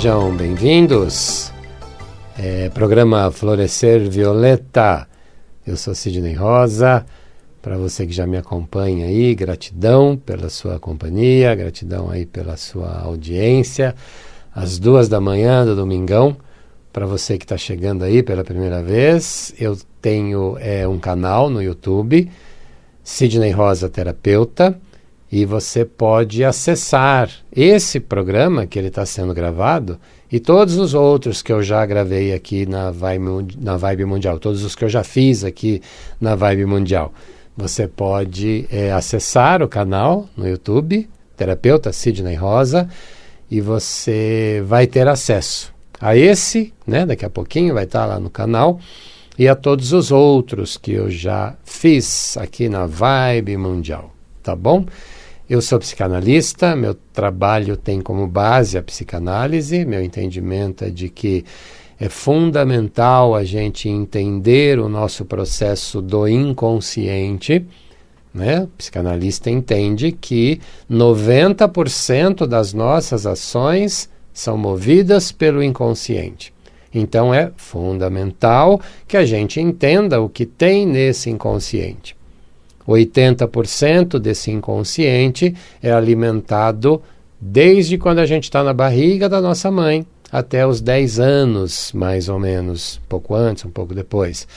Sejam bem-vindos. Programa Florescer Violeta. Eu sou Sidney Rosa. Para você que já me acompanha aí, gratidão pela sua companhia, gratidão aí pela sua audiência. Às 2 da manhã do domingão. Para você que está chegando aí pela primeira vez, eu tenho um canal no YouTube, Sidney Rosa Terapeuta, e você pode acessar esse programa que ele está sendo gravado e todos os outros que eu já gravei aqui na Vibe Mundial, todos os que eu já fiz aqui na Vibe Mundial. Você pode acessar o canal no YouTube, Terapeuta Sidney Rosa, e você vai ter acesso a esse, né, daqui a pouquinho vai estar lá no canal, e a todos os outros que eu já fiz aqui na Vibe Mundial, tá bom? Eu sou psicanalista, meu trabalho tem como base a psicanálise, meu entendimento é de que é fundamental a gente entender o nosso processo do inconsciente, né? O psicanalista entende que 90% das nossas ações são movidas pelo inconsciente. Então é fundamental que a gente entenda o que tem nesse inconsciente. 80% desse inconsciente é alimentado desde quando a gente está na barriga da nossa mãe, até os 10 anos, mais ou menos, um pouco antes, um pouco depois.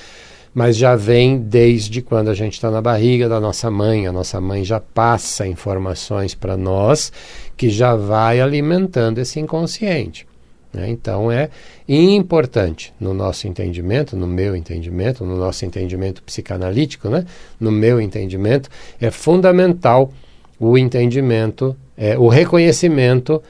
Mas já vem desde quando a gente está na barriga da nossa mãe. A nossa mãe já passa informações para nós que já vai alimentando esse inconsciente. Né? Então é importante no nosso entendimento, no meu entendimento, no nosso entendimento psicanalítico, né? No meu entendimento, é fundamental o entendimento, o reconhecimento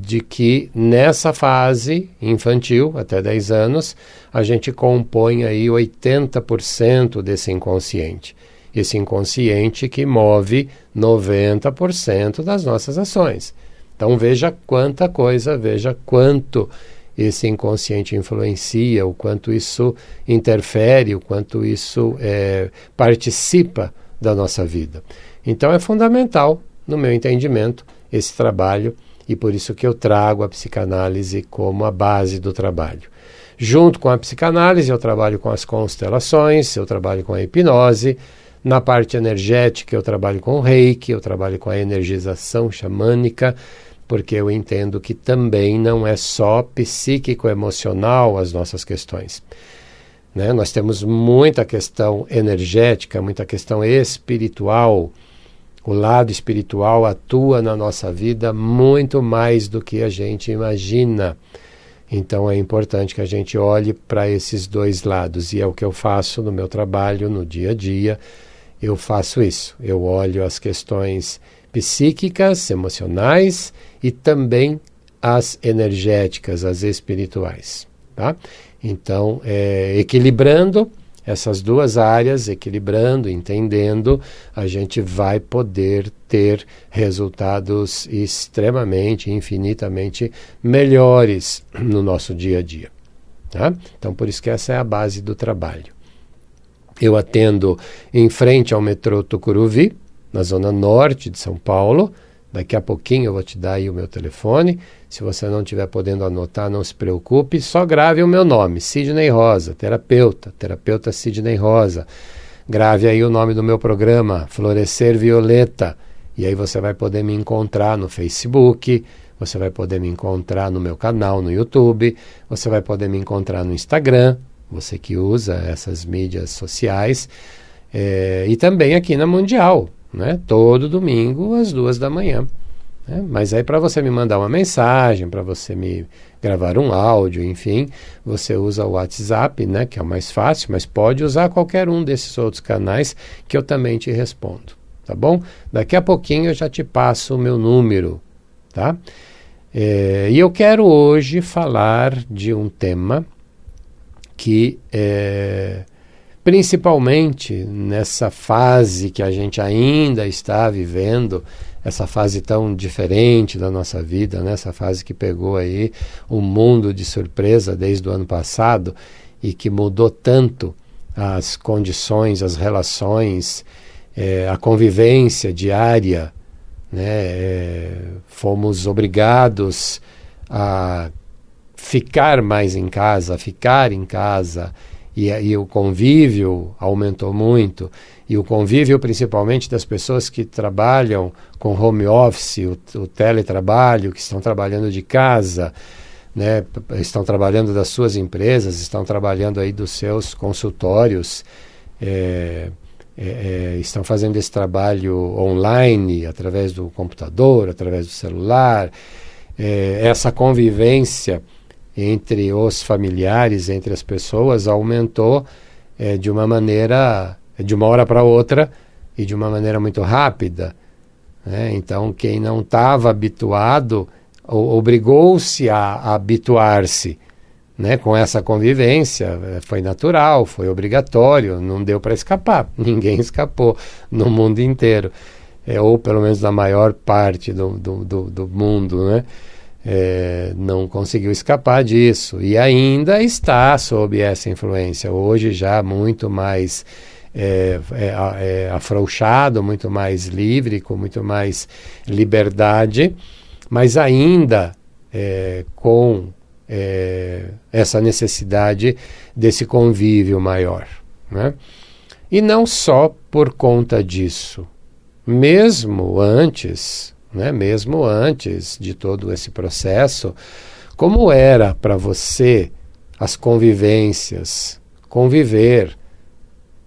de que nessa fase infantil, até 10 anos, a gente compõe aí 80% desse inconsciente. Esse inconsciente que move 90% das nossas ações. Então veja quanta coisa, veja quanto esse inconsciente influencia, o quanto isso interfere, o quanto isso participa da nossa vida. Então é fundamental, no meu entendimento, esse trabalho, e por isso que eu trago a psicanálise como a base do trabalho. Junto com a psicanálise, eu trabalho com as constelações, eu trabalho com a hipnose. Na parte energética, eu trabalho com o reiki, eu trabalho com a energização xamânica, porque eu entendo que também não é só psíquico-emocional as nossas questões. Né? Nós temos muita questão energética, muita questão espiritual. O lado espiritual atua na nossa vida muito mais do que a gente imagina. Então é importante que a gente olhe para esses dois lados. E é o que eu faço no meu trabalho, no dia a dia. Eu faço isso. Eu olho as questões psíquicas, emocionais e também as energéticas, as espirituais. Tá? Então, equilibrando essas duas áreas, equilibrando, entendendo, a gente vai poder ter resultados extremamente, infinitamente melhores no nosso dia a dia. Tá? Então, por isso que essa é a base do trabalho. Eu atendo em frente ao metrô Tucuruvi, na zona norte de São Paulo. Daqui a pouquinho eu vou te dar aí o meu telefone. Se você não estiver podendo anotar, não se preocupe. Só grave o meu nome, Sidney Rosa, terapeuta Sidney Rosa. Grave aí o nome do meu programa, Florescer Violeta. E aí você vai poder me encontrar no Facebook, você vai poder me encontrar no meu canal no YouTube, você vai poder me encontrar no Instagram, você que usa essas mídias sociais, e também aqui na Mundial. Né? Todo domingo às 2 da manhã. Né? Mas aí para você me mandar uma mensagem, para você me gravar um áudio, enfim, você usa o WhatsApp, né? Que é o mais fácil, mas pode usar qualquer um desses outros canais que eu também te respondo, tá bom? Daqui a pouquinho eu já te passo o meu número, tá? E eu quero hoje falar de um tema que principalmente nessa fase que a gente ainda está vivendo, essa fase tão diferente da nossa vida, né? Essa fase que pegou aí o mundo de surpresa desde o ano passado e que mudou tanto as condições, as relações, a convivência diária, né? Fomos obrigados a ficar mais em casa, a ficar em casa, e o convívio aumentou muito, e o convívio principalmente das pessoas que trabalham com home office, o teletrabalho, que estão trabalhando de casa, né, estão trabalhando das suas empresas, estão trabalhando aí dos seus consultórios, estão fazendo esse trabalho online, através do computador, através do celular, essa convivência entre os familiares, entre as pessoas, aumentou de uma maneira, de uma hora para outra, e de uma maneira muito rápida, né? Então, quem não estava habituado, obrigou-se a habituar-se, né, com essa convivência. Foi natural, foi obrigatório, não deu para escapar, ninguém escapou no mundo inteiro, ou pelo menos na maior parte do mundo, né? Não conseguiu escapar disso, e ainda está sob essa influência, hoje já muito mais afrouxado, muito mais livre, com muito mais liberdade, mas ainda com essa necessidade desse convívio maior, né? E não só por conta disso, mesmo antes, né, mesmo antes de todo esse processo, como era para você as convivências, conviver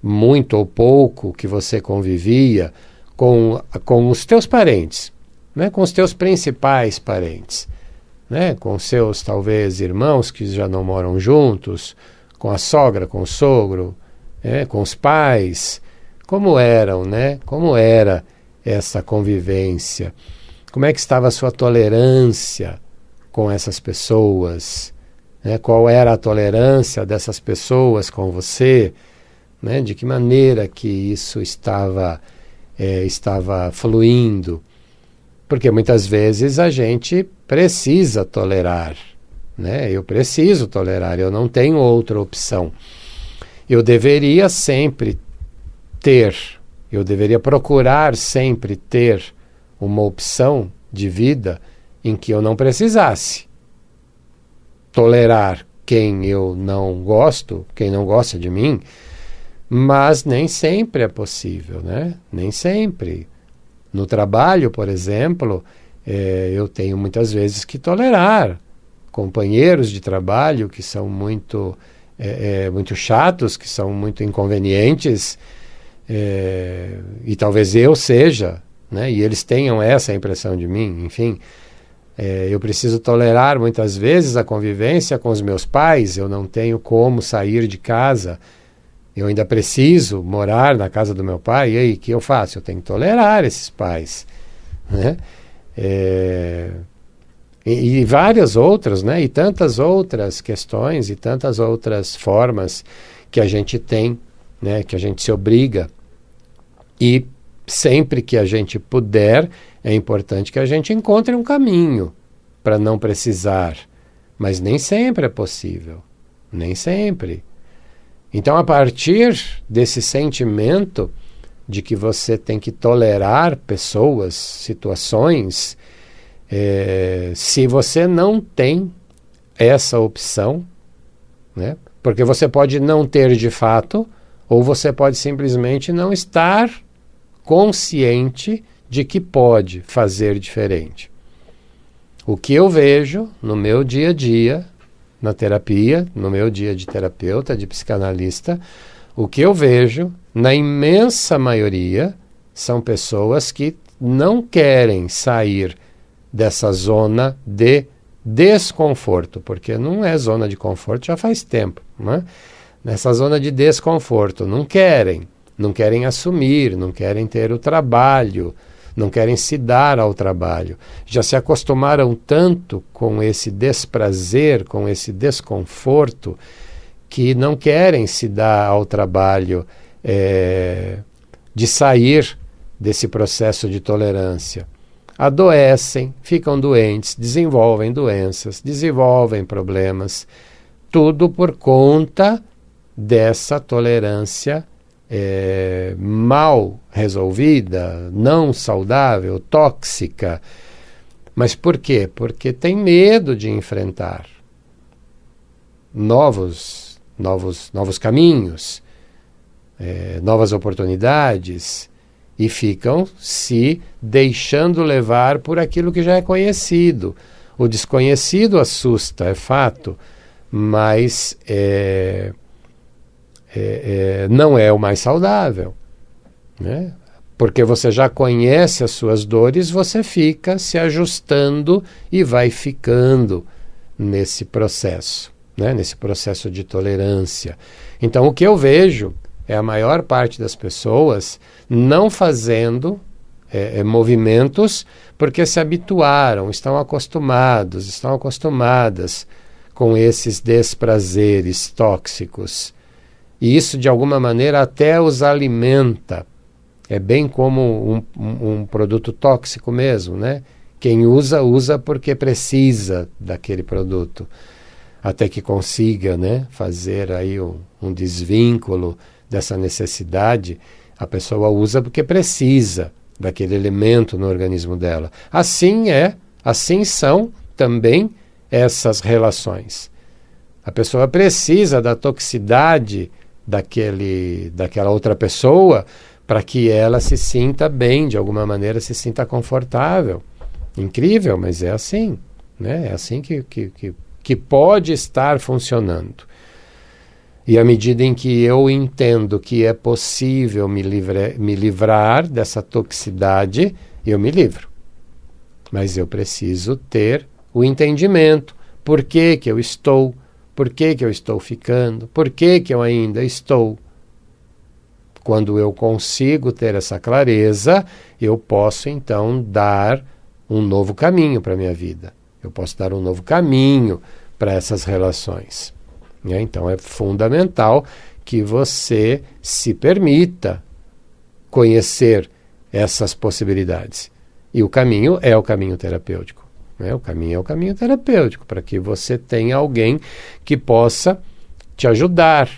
muito ou pouco que você convivia com os teus parentes, né, com os teus principais parentes, né, com seus, talvez, irmãos que já não moram juntos, com a sogra, com o sogro, com os pais, como eram, né, como era essa convivência, como é que estava a sua tolerância com essas pessoas, né, qual era a tolerância dessas pessoas com você, né, de que maneira que isso estava fluindo, porque muitas vezes a gente precisa tolerar, né? Eu preciso tolerar, eu não tenho outra opção. Eu deveria sempre eu deveria procurar sempre ter uma opção de vida em que eu não precisasse tolerar quem eu não gosto, quem não gosta de mim, mas nem sempre é possível, né? Nem sempre. No trabalho, por exemplo, eu tenho muitas vezes que tolerar companheiros de trabalho que são muito chatos, que são muito inconvenientes, e talvez eu seja, né? E eles tenham essa impressão de mim, enfim. Eu preciso tolerar muitas vezes a convivência com os meus pais, eu não tenho como sair de casa, eu ainda preciso morar na casa do meu pai, e aí, o que eu faço? Eu tenho que tolerar esses pais, né? E várias outras, né? E tantas outras questões, e tantas outras formas que a gente tem, né? Que a gente se obriga. E sempre que a gente puder, é importante que a gente encontre um caminho para não precisar. Mas nem sempre é possível. Nem sempre. Então, a partir desse sentimento de que você tem que tolerar pessoas, situações, se você não tem essa opção, né? Porque você pode não ter de fato, ou você pode simplesmente não estar consciente de que pode fazer diferente. O que eu vejo no meu dia a dia, na terapia, no meu dia de terapeuta, de psicanalista, o que eu vejo, na imensa maioria, são pessoas que não querem sair dessa zona de desconforto, porque não é zona de conforto já faz tempo, né? Nessa zona de desconforto, não querem assumir, não querem ter o trabalho, não querem se dar ao trabalho. Já se acostumaram tanto com esse desprazer, com esse desconforto, que não querem se dar ao trabalho de sair desse processo de tolerância. Adoecem, ficam doentes, desenvolvem doenças, desenvolvem problemas, tudo por conta dessa tolerância mal resolvida, não saudável, tóxica, Mas por quê? Porque tem medo de enfrentar novos caminhos, novas oportunidades, e ficam se deixando levar por aquilo que já é conhecido. O desconhecido assusta, é fato, mas não é o mais saudável, né? Porque você já conhece as suas dores, você fica se ajustando e vai ficando nesse processo, né? Nesse processo de tolerância. Então, o que eu vejo é a maior parte das pessoas não fazendo movimentos porque se habituaram, estão acostumadas com esses desprazeres tóxicos. E isso, de alguma maneira, até os alimenta. É bem como um produto tóxico mesmo, né? Quem usa porque precisa daquele produto. Até que consiga, né, fazer aí um desvínculo dessa necessidade, a pessoa usa porque precisa daquele elemento no organismo dela. Assim são também essas relações. A pessoa precisa da toxicidade daquela outra pessoa para que ela se sinta bem, de alguma maneira se sinta confortável. Incrível, mas é assim, né? É assim que pode estar funcionando. E à medida em que eu entendo que é possível me livrar dessa toxicidade, eu me livro. Mas eu preciso ter o entendimento. Por que eu estou? Por que eu estou ficando? Por que eu ainda estou? Quando eu consigo ter essa clareza, eu posso então dar um novo caminho para a minha vida. Eu posso dar um novo caminho para essas relações. Então é fundamental que você se permita conhecer essas possibilidades. E o caminho é o caminho terapêutico. O caminho é o caminho terapêutico, para que você tenha alguém que possa te ajudar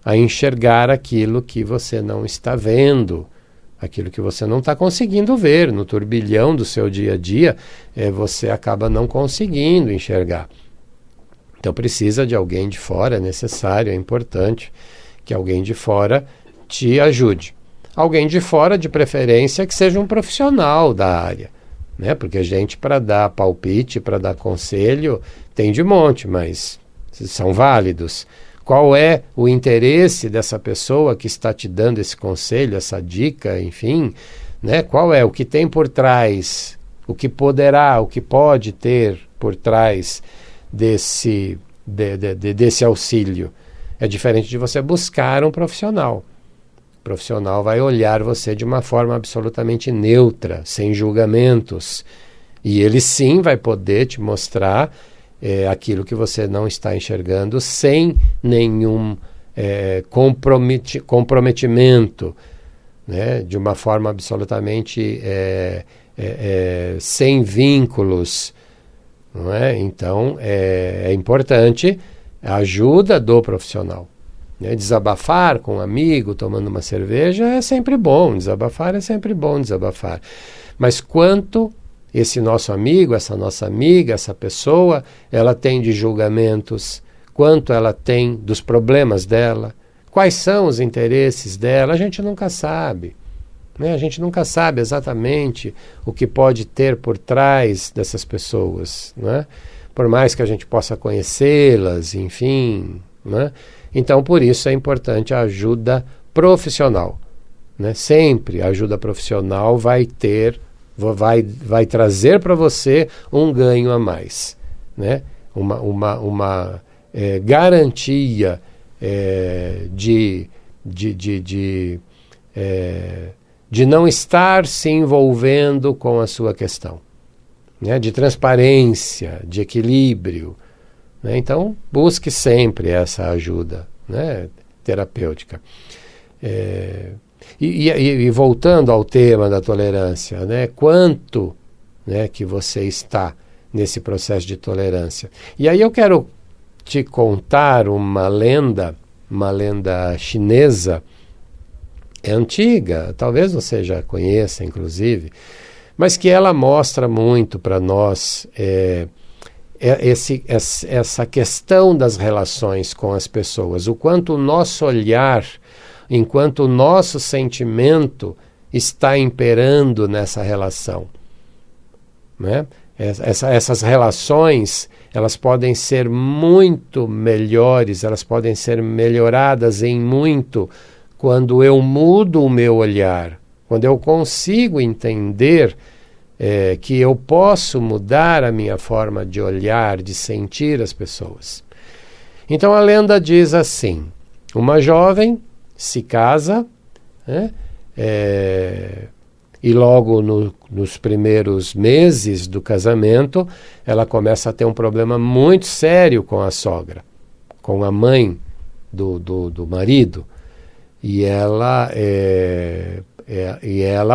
a enxergar aquilo que você não está vendo, aquilo que você não está conseguindo ver. No turbilhão do seu dia a dia, você acaba não conseguindo enxergar. Então precisa de alguém de fora, é necessário, é importante que alguém de fora te ajude. Alguém de fora, de preferência, que seja um profissional da área, né? Porque a gente, para dar palpite, para dar conselho, tem de monte, mas são válidos. Qual é o interesse dessa pessoa que está te dando esse conselho, essa dica, enfim, né? Qual é o que tem por trás, o que pode ter por trás desse auxílio? É diferente de você buscar um profissional. O profissional vai olhar você de uma forma absolutamente neutra, sem julgamentos. E ele sim vai poder te mostrar aquilo que você não está enxergando sem nenhum comprometimento, né? De uma forma absolutamente sem vínculos. Não é? Então, é importante a ajuda do profissional. Né? Desabafar com um amigo, tomando uma cerveja, é sempre bom. Desabafar é sempre bom, desabafar. Mas quanto esse nosso amigo, essa nossa amiga, essa pessoa, ela tem de julgamentos, quanto ela tem dos problemas dela, quais são os interesses dela, a gente nunca sabe. A gente nunca sabe exatamente o que pode ter por trás dessas pessoas, né? Por mais que a gente possa conhecê-las, enfim, né? Então, por isso é importante a ajuda profissional, né? Sempre a ajuda profissional vai trazer para você um ganho a mais, né? Uma garantia de não estar se envolvendo com a sua questão, né? De transparência, de equilíbrio, né? Então, busque sempre essa ajuda, né, terapêutica. E voltando ao tema da tolerância, né, quanto, né, que você está nesse processo de tolerância. E aí eu quero te contar uma lenda chinesa. É antiga, talvez você já conheça, inclusive, mas que ela mostra muito para nós essa questão das relações com as pessoas, o quanto o nosso olhar, enquanto o nosso sentimento está imperando nessa relação, né? Essas relações, elas podem ser muito melhores, elas podem ser melhoradas em muito quando eu mudo o meu olhar, quando eu consigo entender que eu posso mudar a minha forma de olhar, de sentir as pessoas. Então a lenda diz assim: uma jovem se casa, né? E logo nos primeiros meses do casamento, ela começa a ter um problema muito sério com a sogra, com a mãe do marido. E ela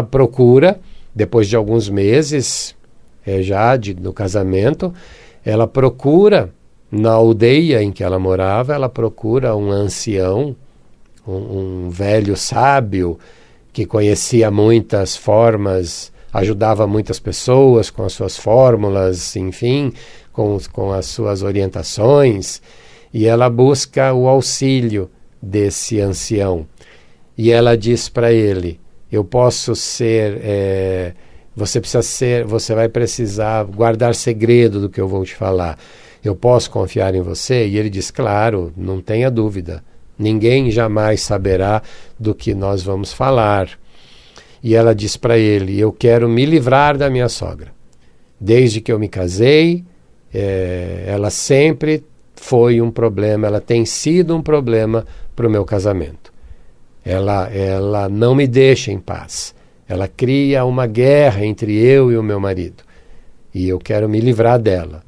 procura, depois de alguns meses no casamento, ela procura, na aldeia em que ela morava, ela procura um ancião, um velho sábio, que conhecia muitas formas, ajudava muitas pessoas com as suas fórmulas, enfim, com as suas orientações, e ela busca o auxílio desse ancião. E ela diz para ele: eu posso ser, você vai precisar guardar segredo do que eu vou te falar. Eu posso confiar em você? E ele diz: claro, não tenha dúvida. Ninguém jamais saberá do que nós vamos falar. E ela diz para ele: eu quero me livrar da minha sogra. Desde que eu me casei, ela sempre foi um problema, ela tem sido um problema para o meu casamento. Ela não me deixa em paz. Ela cria uma guerra entre eu e o meu marido. E eu quero me livrar dela.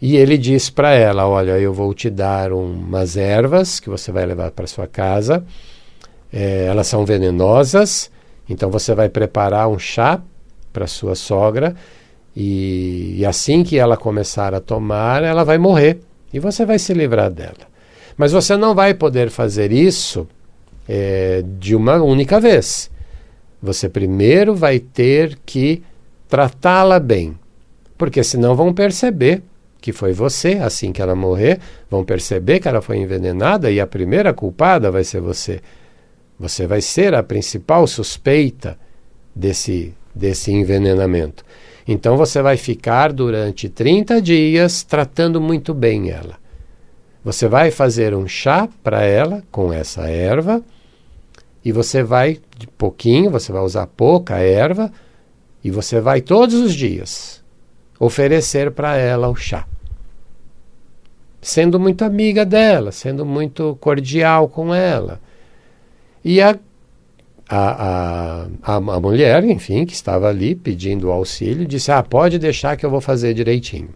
E ele diz para ela: olha, eu vou te dar umas ervas que você vai levar para sua casa. Elas são venenosas, então você vai preparar um chá para sua sogra e assim que ela começar a tomar, ela vai morrer e você vai se livrar dela. Mas você não vai poder fazer isso de uma única vez. Você primeiro vai ter que tratá-la bem, porque senão vão perceber que foi você. Assim que ela morrer, vão perceber que ela foi envenenada e a primeira culpada vai ser você. Você vai ser a principal suspeita desse envenenamento. Então você vai ficar durante 30 dias tratando muito bem ela. Você vai fazer um chá para ela com essa erva e você vai, de pouquinho, você vai usar pouca erva e você vai todos os dias oferecer para ela o chá. Sendo muito amiga dela, sendo muito cordial com ela. E a mulher, enfim, que estava ali pedindo auxílio, disse: pode deixar que eu vou fazer direitinho.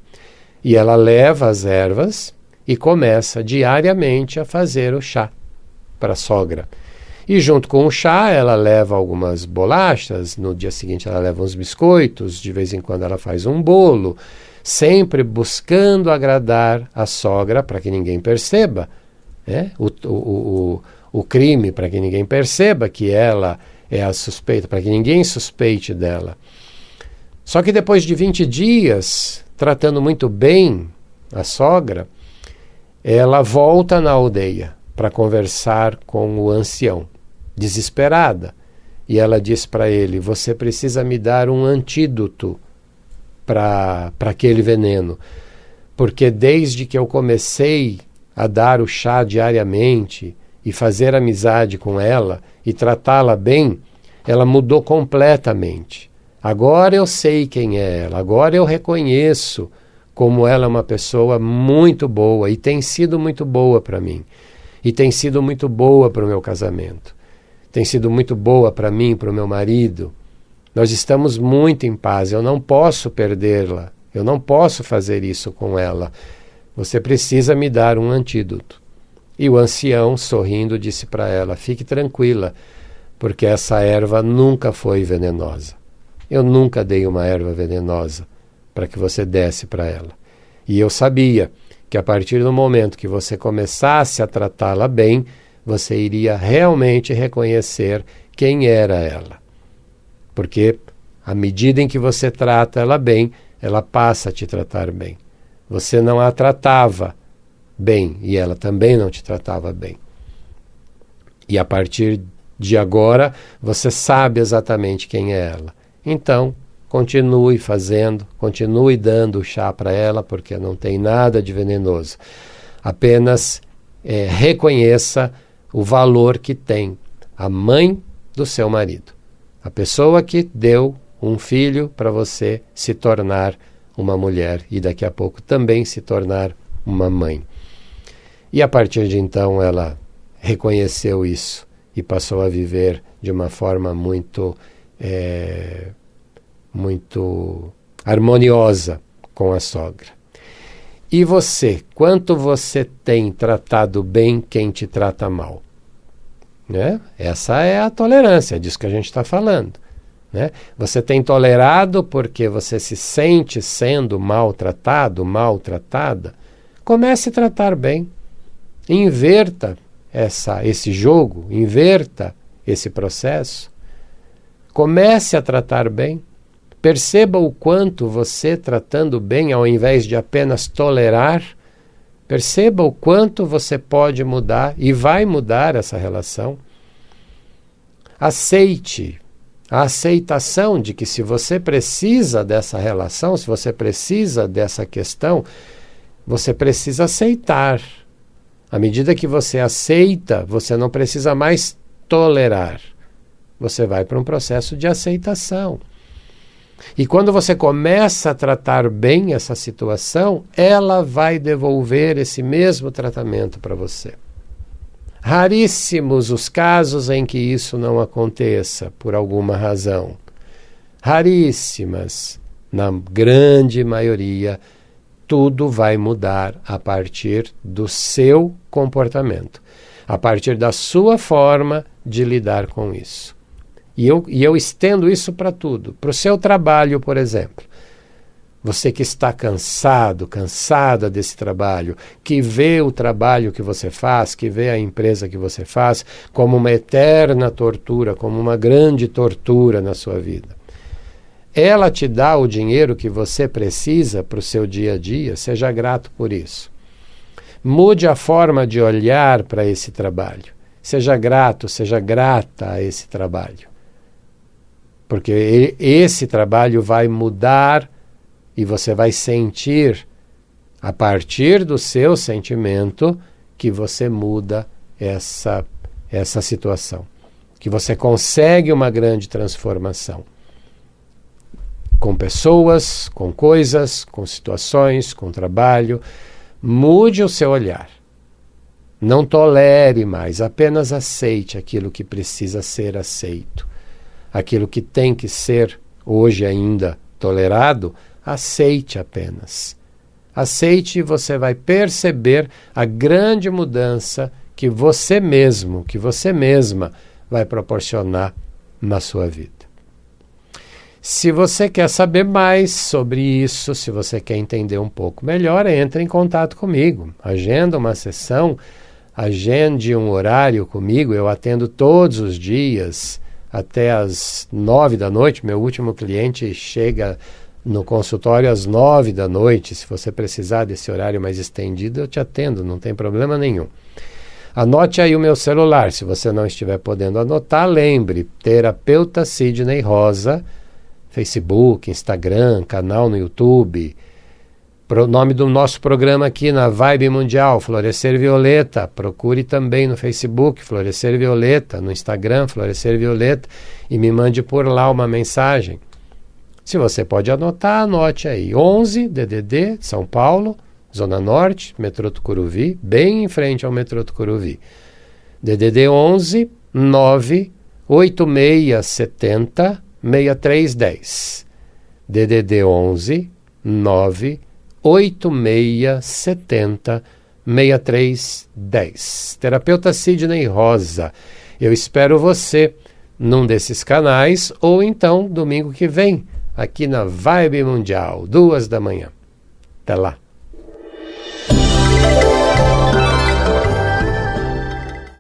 E ela leva as ervas e começa diariamente a fazer o chá para a sogra. E junto com o chá, ela leva algumas bolachas, no dia seguinte ela leva uns biscoitos, de vez em quando ela faz um bolo, sempre buscando agradar a sogra para que ninguém perceba, né? O crime, para que ninguém perceba que ela é a suspeita, para que ninguém suspeite dela. Só que depois de 20 dias, tratando muito bem a sogra, ela volta na aldeia para conversar com o ancião, desesperada. E ela diz para ele: você precisa me dar um antídoto para aquele veneno, porque desde que eu comecei a dar o chá diariamente e fazer amizade com ela e tratá-la bem, ela mudou completamente. Agora eu sei quem é ela, agora eu reconheço como ela é uma pessoa muito boa e tem sido muito boa para mim. E tem sido muito boa para o meu casamento. Tem sido muito boa para mim, para o meu marido. Nós estamos muito em paz, eu não posso perdê-la, eu não posso fazer isso com ela. Você precisa me dar um antídoto. E o ancião, sorrindo, disse para ela: fique tranquila, porque essa erva nunca foi venenosa. Eu nunca dei uma erva venenosa para que você desse para ela. E eu sabia que a partir do momento que você começasse a tratá-la bem, você iria realmente reconhecer quem era ela. Porque À medida em que você trata ela bem, ela passa a te tratar bem. Você não a tratava bem e ela também não te tratava bem. E a partir de agora, você sabe exatamente quem é ela. Então, continue fazendo, continue dando o chá para ela, porque não tem nada de venenoso. Apenas reconheça o valor que tem a mãe do seu marido. A pessoa que deu um filho para você se tornar uma mulher e daqui a pouco também se tornar uma mãe. E a partir de então ela reconheceu isso e passou a viver de uma forma muito harmoniosa com a sogra. E você, quanto você tem tratado bem quem te trata mal? Né? Essa é a tolerância, é disso que a gente está falando. Né? Você tem tolerado porque você se sente sendo maltratado, maltratada? Comece a tratar bem. Inverta esse jogo, inverta esse processo. Comece a tratar bem. Perceba o quanto você tratando bem, ao invés de apenas tolerar, perceba o quanto você pode mudar e vai mudar essa relação. Aceite a aceitação de que se você precisa dessa relação, se você precisa dessa questão, você precisa aceitar. À medida que você aceita, você não precisa mais tolerar. Você vai para um processo de aceitação. E quando você começa a tratar bem essa situação, ela vai devolver esse mesmo tratamento para você. Raríssimos os casos em que isso não aconteça, por alguma razão. Raríssimas. Na grande maioria, tudo vai mudar a partir do seu comportamento, a partir da sua forma de lidar com isso. E eu estendo isso para tudo. Para o seu trabalho, por exemplo. Você que está cansado, cansada desse trabalho, que vê o trabalho que você faz, que vê a empresa que você faz como uma eterna tortura, como uma grande tortura na sua vida. Ela te dá o dinheiro que você precisa para o seu dia a dia, seja grato por isso. Mude a forma de olhar para esse trabalho. Seja grato, seja grata a esse trabalho. Porque esse trabalho vai mudar e você vai sentir, a partir do seu sentimento, que você muda essa situação. Que você consegue uma grande transformação. Com pessoas, com coisas, com situações, com trabalho. Mude o seu olhar. Não tolere mais, apenas aceite aquilo que precisa ser aceito. Aquilo que tem que ser hoje ainda tolerado, aceite apenas. Aceite e você vai perceber a grande mudança que você mesmo, que você mesma vai proporcionar na sua vida. Se você quer saber mais sobre isso, se você quer entender um pouco melhor, entre em contato comigo. Agenda uma sessão, agende um horário comigo, eu atendo todos os dias, até às 9 da noite, meu último cliente chega no consultório às 9 da noite. Se você precisar desse horário mais estendido, eu te atendo, não tem problema nenhum. Anote aí o meu celular, se você não estiver podendo anotar, lembre, Terapeuta Sidney Rosa, Facebook, Instagram, canal no YouTube. O nome do nosso programa aqui na Vibe Mundial, Florescer Violeta. Procure também no Facebook, Florescer Violeta, no Instagram, Florescer Violeta, e me mande por lá uma mensagem. Se você pode anotar, anote aí. 11 DDD, São Paulo, Zona Norte, metrô Tucuruvi, bem em frente ao metrô Tucuruvi. DDD 11 98670 6310. DDD 11 98670 6310. Terapeuta Sidney Rosa. Eu espero você num desses canais ou então domingo que vem, aqui na Vibe Mundial, 2 da manhã. Até lá.